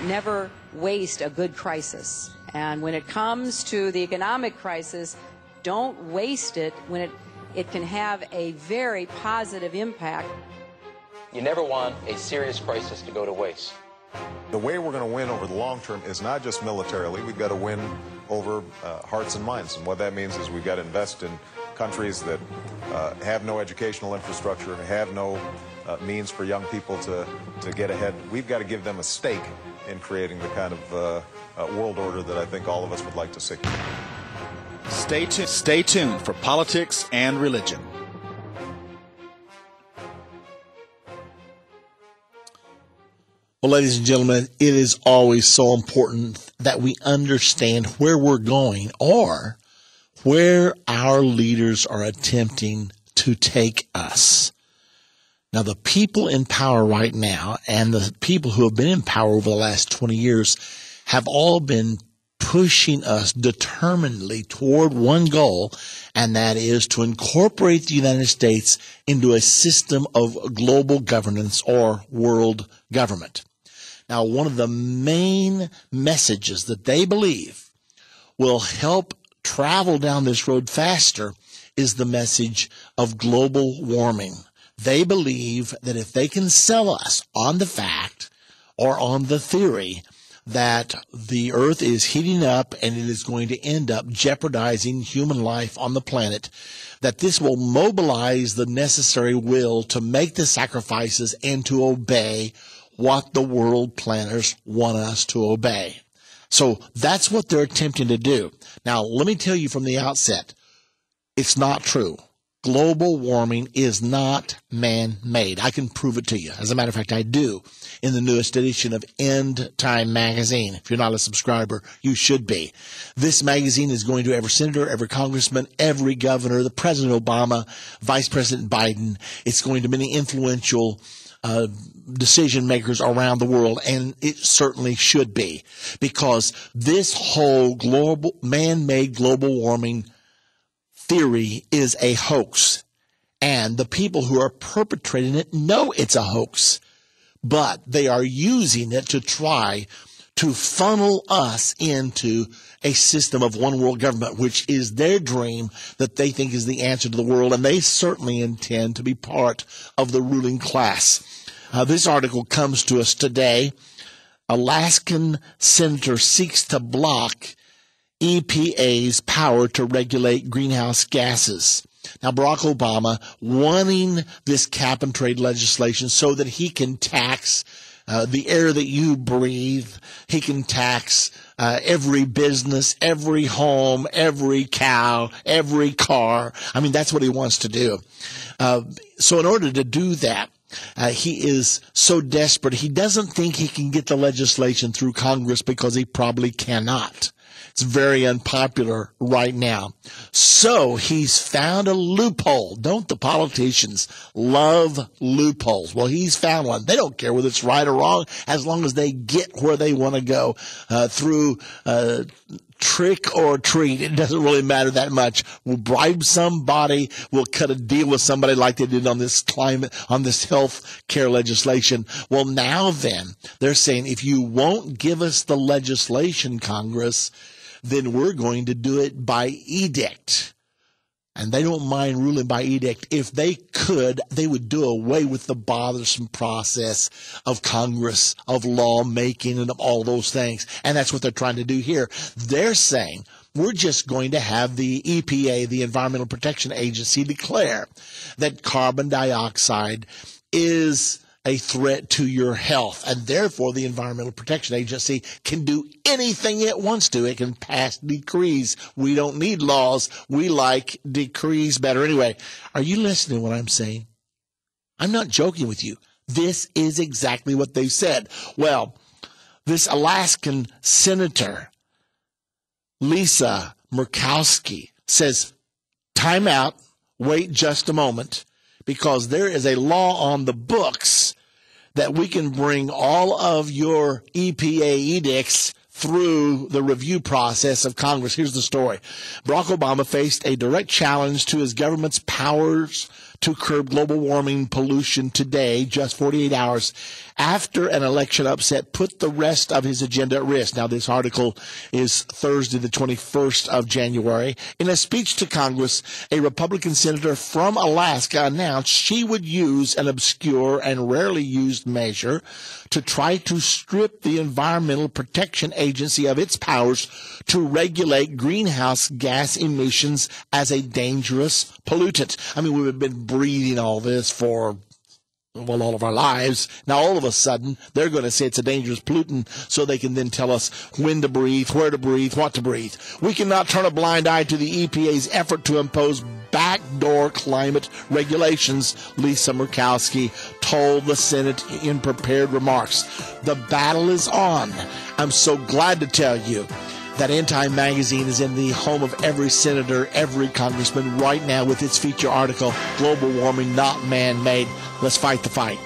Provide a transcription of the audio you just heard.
Never waste a good crisis. And when it comes to the economic crisis, don't waste it when it can have a very positive impact. You never want a serious crisis to go to waste. The way we're going to win over the long term is not just militarily. We've got to win over hearts and minds. And what that means is we've got to invest in countries that have no educational infrastructure, have no means for young people to get ahead. We've got to give them a stake in creating the kind of world order that I think all of us would like to see. Stay tuned for politics and religion. Well, ladies and gentlemen, it is always so important that we understand where we're going or where our leaders are attempting to take us. Now, the people in power right now and the people who have been in power over the last 20 years have all been pushing us determinedly toward one goal, and that is to incorporate the United States into a system of global governance or world government. Now, one of the main messages that they believe will help travel down this road faster is the message of global warming. They believe that if they can sell us on the fact or on the theory that the earth is heating up and it is going to end up jeopardizing human life on the planet, that this will mobilize the necessary will to make the sacrifices and to obey what the world planners want us to obey. So that's what they're attempting to do. Now, let me tell you from the outset, it's not true. Global warming is not man-made. I can prove it to you. As a matter of fact, I do in the newest edition of Endtime magazine. If you're not a subscriber, you should be. This magazine is going to every senator, every congressman, every governor, the President Obama, Vice President Biden. It's going to many influential decision makers around the world, and it certainly should be, because this whole global man-made global warming theory is a hoax, and the people who are perpetrating it know it's a hoax, but they are using it to try to funnel us into a system of one world government, which is their dream that they think is the answer to the world, and they certainly intend to be part of the ruling class. This article comes to us today. Alaskan senator seeks to block EPA's power to regulate greenhouse gases. Now, Barack Obama wanting this cap and trade legislation so that he can tax the air that you breathe. He can tax every business, every home, every cow, every car. I mean, that's what he wants to do. So in order to do that, he is so desperate. He doesn't think he can get the legislation through Congress because he probably cannot. It's very unpopular right now. So he's found a loophole. Don't the politicians love loopholes? Well, he's found one. They don't care whether it's right or wrong as long as they get where they want to go through trick or treat. It doesn't really matter that much. We'll bribe somebody. We'll cut a deal with somebody like they did on this health care legislation. Well, now then, they're saying if you won't give us the legislation, Congress, then we're going to do it by edict. And they don't mind ruling by edict. If they could, they would do away with the bothersome process of Congress, of lawmaking, and of all those things. And that's what they're trying to do here. They're saying we're just going to have the EPA, the Environmental Protection Agency, declare that carbon dioxide is a threat to your health, and therefore the Environmental Protection Agency can do anything it wants to. It can pass decrees. We don't need laws. We like decrees better. Anyway, are you listening to what I'm saying? I'm not joking with you. This is exactly what they said. Well, this Alaskan senator, Lisa Murkowski, says, time out, wait just a moment, because there is a law on the books that we can bring all of your EPA edicts through the review process of Congress. Here's the story. Barack Obama faced a direct challenge to his government's powers to curb global warming pollution today, just 48 hours after an election upset put the rest of his agenda at risk. Now, this article is Thursday, the 21st of January. In a speech to Congress, a Republican senator from Alaska announced she would use an obscure and rarely used measure to try to strip the Environmental Protection Agency of its powers to regulate greenhouse gas emissions as a dangerous pollutant. I mean, we've been breathing all this for all of our lives. Now, all of a sudden, they're going to say it's a dangerous pollutant so they can then tell us when to breathe, where to breathe, what to breathe. We cannot turn a blind eye to the EPA's effort to impose backdoor climate regulations, Lisa Murkowski told the Senate in prepared remarks. The battle is on. I'm so glad to tell you that Endtime magazine is in the home of every senator, every congressman right now with its feature article, Global Warming Not Man-Made. Let's fight the fight.